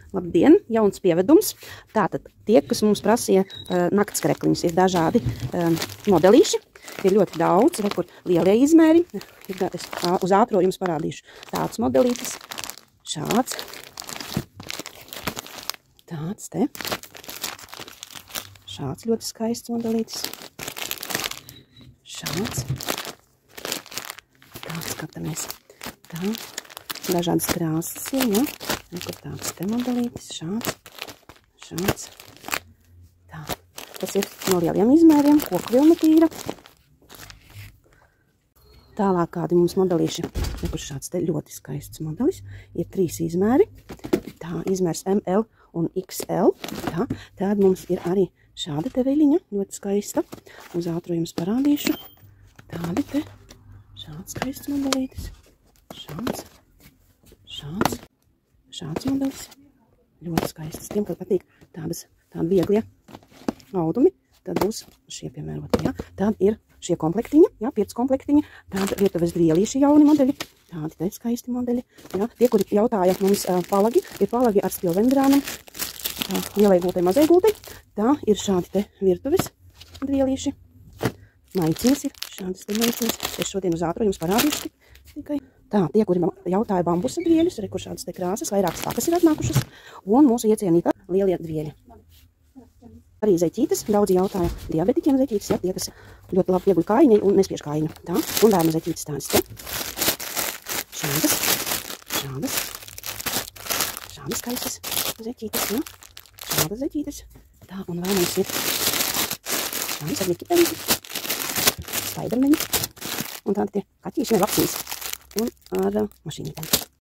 Labdien, jauns pievedums. Tātad tie, kas mums prasīja naktskrekliņus, ir dažādi modelīši. Ir ļoti daudz, kur lielie izmēri. Es uz ātro jums parādīšu tāds modelītis. Šāds. Tāds te. Šāds ļoti skaists modelītis. Šāds. Tā, skatāmies. Tā. Dažādas krāsas ir, ja? Kur tāds te modelītis. Šāds. Šāds. Tā. Tas ir no lieliem izmēriem. Koku vilna tīra. Tālāk kādi mums modelīši. Kur šāds te ļoti skaists modelis. Ir 3 izmēri. Tā, izmērs ML un XL. Tā. Tad mums ir arī šāda te veļiņa. Ļoti skaista. Uz ātru jums parādīšu. Tādi te. Šāds skaists modelītis. Šāds. Šāds. Šāds modelis. Ļoti skaists. Tiem, kad patīk tādi vieglie audumi, tad būs šie piemēroti. Ja? Tad ir šie komplektiņi, ja? 5 komplektiņi. Tad virtuves drielīši jauni modeļi. Tādi te skaisti modeļi. Ja? Tie, kuri jautāja mums palagi, ir palagi ar spilvendrānam. Lielai gultai, mazai gultai. Tā ir šādi te virtuves drielīši. Maiciņas ir šādas te maiciņas. Es šodien uz ātru jums parādīšu tikai. Tā, tie, kuri jautāja bambusa drieļus, kur šādas te krāsas, vairākas takas ir atnākušas, un mūsu iecienītā lielie drieļi. Arī zeķītes, daudzi jautāja diabetiķiem zeķītes, ja, tie, kas ļoti labi pieguļ kājiņai un nespiež kājiņu. Tā, un bērnu zeķītes tādas te. Šādas, šādas, šādas skaistas zeķītes, ja, šādas zeķītes. Tā, un vēl mums ir šādas ar ņikipeļi, spaidermeņi, un tādi tie kaķīši, ne lapsīs. Un ar mašīnītēm.